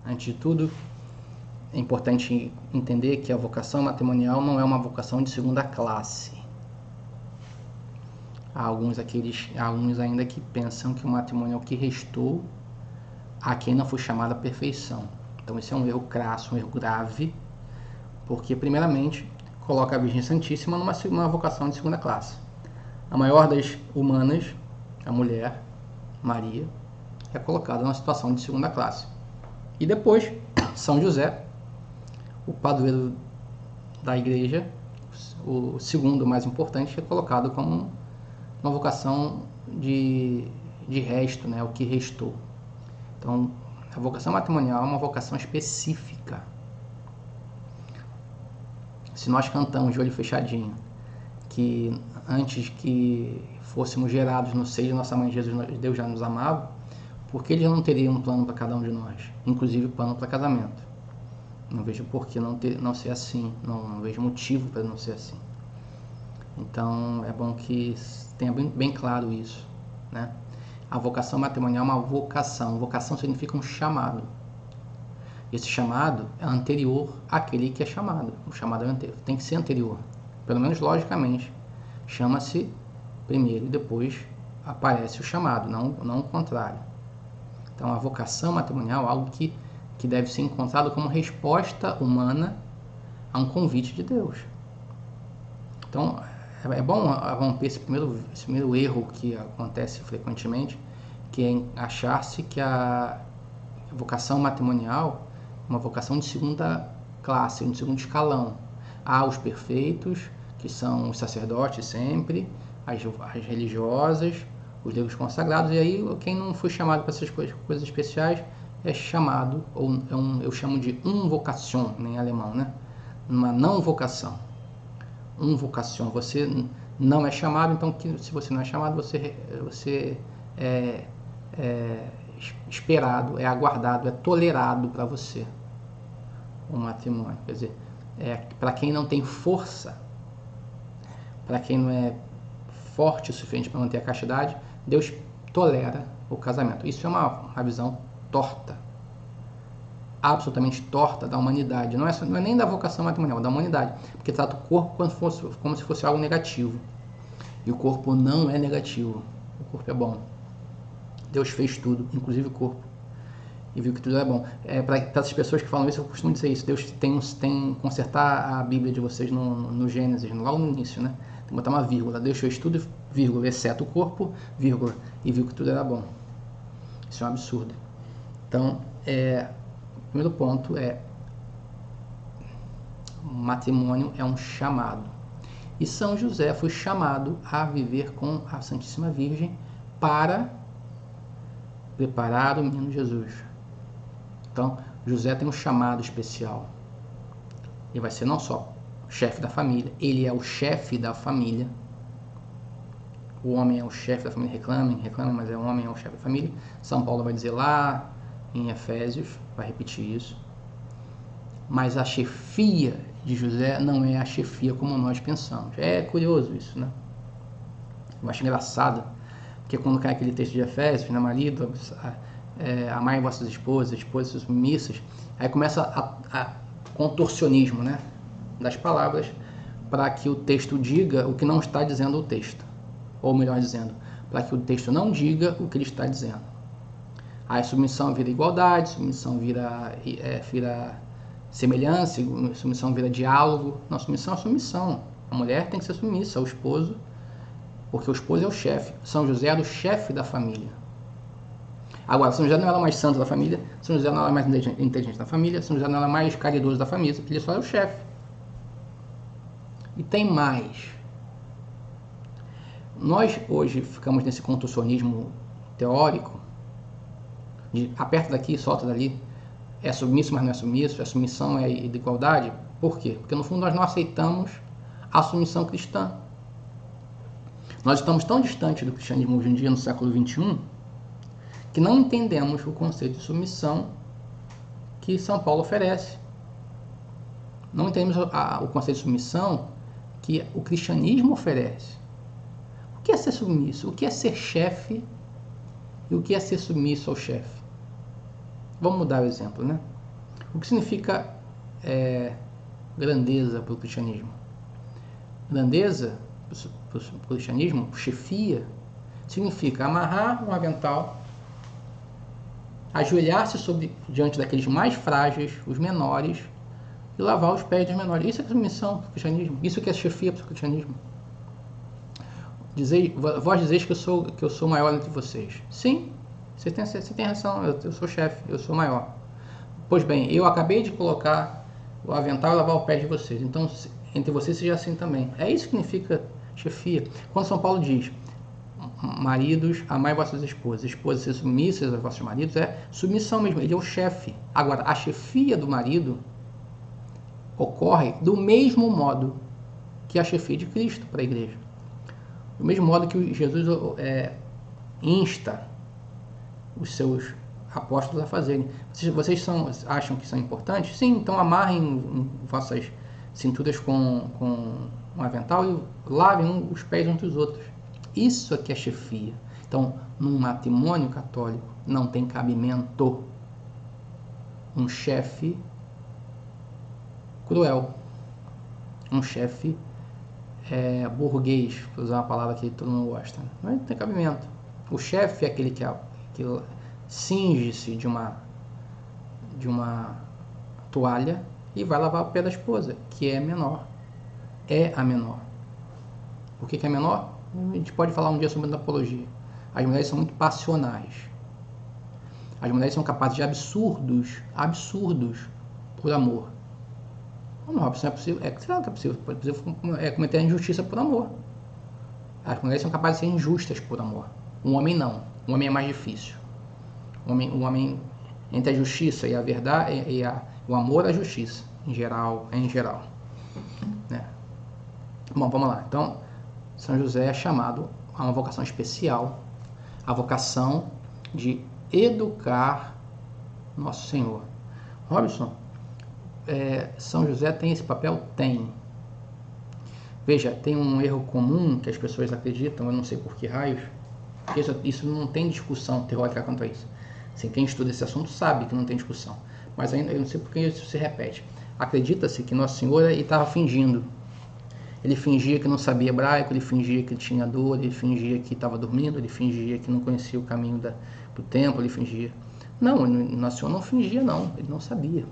Antes de tudo, é importante entender que a vocação matrimonial não é uma vocação de segunda classe. Há alguns ainda que pensam que o matrimônio é o que restou a quem não foi chamado à perfeição. Então esse é um erro crasso, um erro grave, porque primeiramente coloca a Virgem Santíssima numa vocação de segunda classe. A maior das humanas, a mulher, Maria, é colocada numa situação de segunda classe. E depois, São José, o padroeiro da igreja, o segundo mais importante, é colocado como uma vocação de resto, né? O que restou. Então, a vocação matrimonial é uma vocação específica. Se nós cantamos de olho fechadinho, que antes que fôssemos gerados no seio de nossa mãe Jesus, Deus já nos amava, porque ele não teria um plano para cada um de nós, inclusive plano para casamento. Não vejo por que não ser assim, não vejo motivo para não ser assim. Então é bom que tenha bem claro isso, né? A vocação matrimonial é uma vocação. Vocação significa um chamado. Esse chamado é anterior àquele que é chamado. O chamado tem que ser anterior, pelo menos logicamente. Chama-se primeiro e depois aparece o chamado, não o contrário. Então a vocação matrimonial é algo que deve ser encontrado como resposta humana a um convite de Deus. Então é bom romper esse primeiro erro que acontece frequentemente, que é achar-se que a vocação matrimonial é uma vocação de segunda classe, de segundo escalão. Há os perfeitos, que são os sacerdotes sempre, as religiosas, os leigos consagrados, e aí quem não foi chamado para essas coisas especiais é chamado, ou eu chamo de Vocation, em alemão, né? Uma não vocação. Vocation, você não é chamado, então se você não é chamado, você é esperado, é aguardado, é tolerado para você o matrimônio. Quer dizer, para quem não tem força, para quem não é forte o suficiente para manter a castidade, Deus tolera o casamento. Isso é uma visão torta, absolutamente torta da humanidade. Não é nem da vocação matrimonial, é da humanidade, porque trata o corpo como se fosse algo negativo. E o corpo não é negativo, o corpo é bom. Deus fez tudo, inclusive o corpo, e viu que tudo é bom. Para essas pessoas que falam isso, eu costumo dizer isso: Deus tem consertar a Bíblia de vocês no Gênesis, logo no início, né? Tem que botar uma vírgula. Deus fez tudo, vírgula, exceto o corpo, vírgula, e viu que tudo era bom. Isso é um absurdo. Então, o primeiro ponto o matrimônio é um chamado. E São José foi chamado a viver com a Santíssima Virgem para preparar o menino Jesus. Então, José tem um chamado especial. Ele vai ser não só chefe da família, ele é o chefe da família. O homem é o chefe da família, reclamem, mas o homem é o chefe da família. São Paulo vai dizer lá em Efésios, vai repetir isso. Mas a chefia de José não é a chefia como nós pensamos. É curioso isso, né? Eu acho engraçado, porque quando cai aquele texto de Efésios, né, marido, amai vossas esposas submissas, aí começa a contorcionismo, né, das palavras, para que o texto diga o que não está dizendo o texto. Ou melhor dizendo, para que o texto não diga o que ele está dizendo. Aí submissão vira igualdade, submissão vira semelhança, submissão vira diálogo. Não, submissão é submissão. A mulher tem que ser submissa ao esposo, porque o esposo é o chefe. São José era o chefe da família. Agora, São José não era mais santo da família, São José não era mais inteligente da família, São José não era mais caridoso da família, ele só era o chefe. E tem mais. Nós hoje ficamos nesse contorcionismo teórico, de aperta daqui, solta dali, é submisso, mas não é submisso, é submissão, é igualdade. Por quê? Porque no fundo nós não aceitamos a submissão cristã. Nós estamos tão distantes do cristianismo hoje em dia, no século XXI, que não entendemos o conceito de submissão que São Paulo oferece. Não entendemos o conceito de submissão que o cristianismo oferece. O que é ser submisso? O que é ser chefe? E o que é ser submisso ao chefe? Vamos mudar o exemplo, né? O que significa grandeza para o cristianismo? Grandeza para o cristianismo, chefia, significa amarrar um avental, ajoelhar-se diante daqueles mais frágeis, os menores, e lavar os pés dos menores. Isso é submissão para o cristianismo. Isso que é chefia para o cristianismo. Vós dizeis que eu sou maior entre vocês. Sim, você tem razão, eu sou chefe, eu sou maior. Pois bem, eu acabei de colocar o avental e lavar o pé de vocês. Então, entre vocês seja assim também. É isso que significa chefia. Quando São Paulo diz, maridos, amai vossas esposas, esposas ser submissas aos vossos maridos, é submissão mesmo, ele é o chefe. Agora, a chefia do marido ocorre do mesmo modo que a chefia de Cristo para a igreja. Do mesmo modo que Jesus insta os seus apóstolos a fazerem. Vocês acham que são importantes? Sim, então amarrem vossas cinturas com um avental e lavem os pés uns dos outros. Isso aqui é chefia. Então, num matrimônio católico, não tem cabimento um chefe cruel, um chefe burguês, para usar uma palavra que todo mundo gosta. Não tem cabimento. O chefe é aquele que cinge-se de uma toalha e vai lavar o pé da esposa, que é menor. É a menor. Por que é menor? A gente pode falar um dia sobre antropologia. As mulheres são muito passionais. As mulheres são capazes de absurdos por amor. Não, Robson, é possível? Claro que é possível. É possível cometer a injustiça por amor. As mulheres são capazes de ser injustas por amor. Um homem não. Um homem é mais difícil. O homem entre a justiça e a verdade o amor, a justiça, em geral. Né? Bom, vamos lá. Então, São José é chamado a uma vocação especial, a vocação de educar Nosso Senhor. Robson, São José tem esse papel? Tem. Veja, tem um erro comum que as pessoas acreditam, eu não sei por que raios, porque isso não tem discussão teórica quanto a isso. Assim, quem estuda esse assunto sabe que não tem discussão, mas ainda eu não sei por que isso se repete. Acredita-se que Nosso Senhor estava fingindo. Ele fingia que não sabia hebraico, ele fingia que tinha dor, ele fingia que estava dormindo, ele fingia que não conhecia o caminho do templo, ele fingia. Não, Nosso Senhor não fingia não, ele não sabia.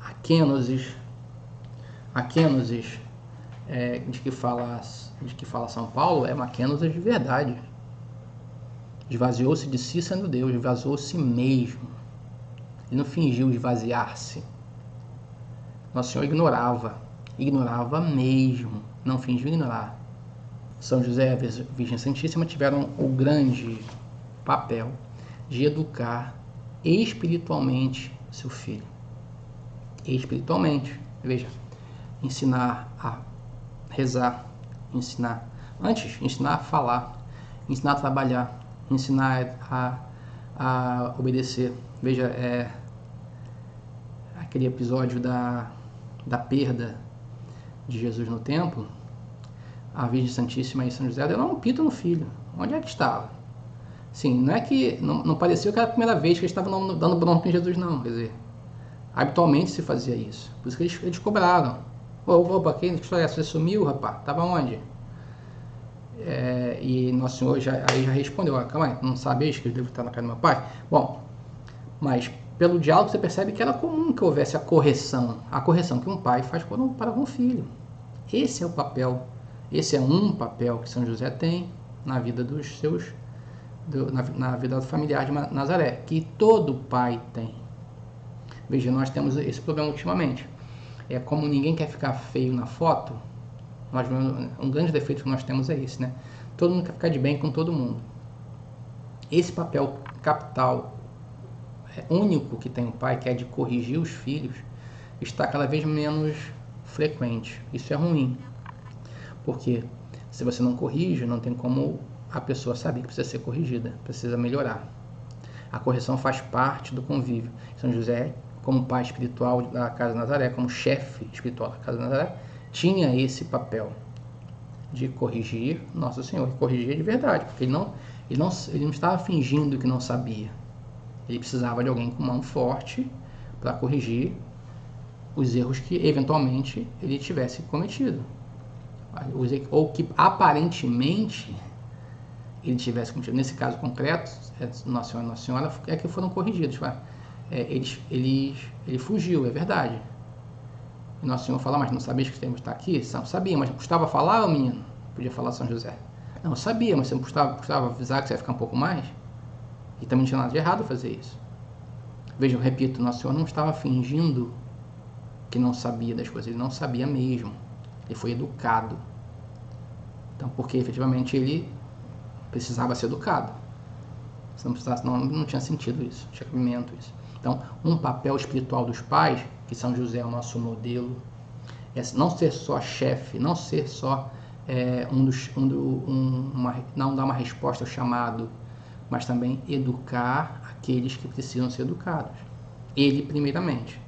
A Kênosis, de que fala São Paulo, é uma Kênosis de verdade. Esvaziou-se de si sendo Deus, esvaziou-se mesmo. Ele não fingiu esvaziar-se. Nosso Senhor ignorava mesmo, não fingiu ignorar. São José e a Virgem Santíssima tiveram o grande papel de educar espiritualmente seu filho. Espiritualmente, veja, ensinar a rezar, ensinar a falar, ensinar a trabalhar, ensinar a obedecer. Veja, aquele episódio da perda de Jesus no templo, a Virgem Santíssima e São José deram um pito no filho. Onde é que estava? Sim, não é que não pareceu que era a primeira vez que eles estavam dando bronca em Jesus, não. Quer dizer, habitualmente se fazia isso. Por isso que eles cobraram. Opa, que história é essa? Você sumiu, rapaz? Estava onde? E Nosso Senhor já respondeu, calma aí, não sabeis que eu devo estar na casa do meu pai? Bom, mas pelo diálogo você percebe que era comum que houvesse a correção que um pai faz para um filho. Esse é o papel, esse é um papel que São José tem na vida dos seus, na vida familiar de Nazaré, que todo pai tem. Veja, nós temos esse problema ultimamente. Como ninguém quer ficar feio na foto, um grande defeito que nós temos é esse, né? Todo mundo quer ficar de bem com todo mundo. Esse papel capital, único que tem o pai, que é de corrigir os filhos, está cada vez menos frequente. Isso é ruim, porque se você não corrige, não tem como a pessoa saber que precisa ser corrigida, precisa melhorar. A correção faz parte do convívio. São José, como pai espiritual da Casa de Nazaré, como chefe espiritual da Casa de Nazaré, tinha esse papel de corrigir Nosso Senhor, corrigir de verdade, porque ele não estava fingindo que não sabia. Ele precisava de alguém com mão forte para corrigir os erros que eventualmente ele tivesse cometido, ou que aparentemente ele tivesse cometido. Nesse caso concreto, Nossa Senhora e Nossa Senhora é que foram corrigidos. Ele fugiu, é verdade. E Nosso Senhor fala, mas não sabias que temos que estar aqui? Sabia, mas custava falar, menino? Podia falar São José. Não, eu sabia, mas você não custava avisar que você ia ficar um pouco mais? E também não tinha nada de errado fazer isso. Veja, eu repito, Nosso Senhor não estava fingindo que não sabia das coisas, ele não sabia mesmo. Ele foi educado. Então, porque efetivamente ele precisava ser educado. Se não precisasse, não tinha sentido isso, tinha cabimento isso. Então, um papel espiritual dos pais, que São José é o nosso modelo, é não ser só chefe, não ser só não dar uma resposta ao chamado, mas também educar aqueles que precisam ser educados. Ele primeiramente,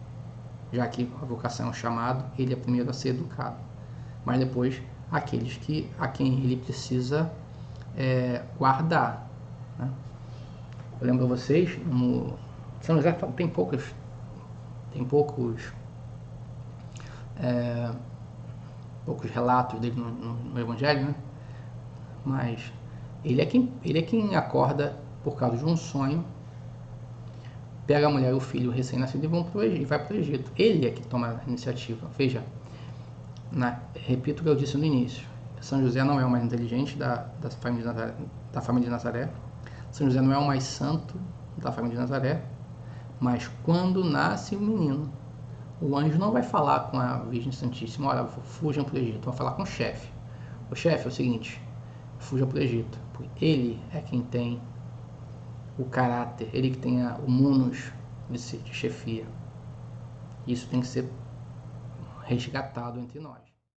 já que a vocação é um chamado, ele é primeiro a ser educado, mas depois aqueles a quem ele precisa guardar, né? Eu lembro a vocês, São José tem poucos relatos dele no Evangelho, né? Mas ele é quem acorda por causa de um sonho, pega a mulher e o filho recém-nascido e vai para o Egito. Ele é que toma a iniciativa. Veja, repito o que eu disse no início, São José não é o mais inteligente da família de Nazaré, São José não é o mais santo da família de Nazaré, mas quando nasce o menino, o anjo não vai falar com a Virgem Santíssima, olha, fujam para o Egito, vai falar com o chefe. O chefe é o seguinte, fuja para o Egito, porque ele é quem tem o caráter, ele que tem o munus de chefia. Isso tem que ser resgatado entre nós.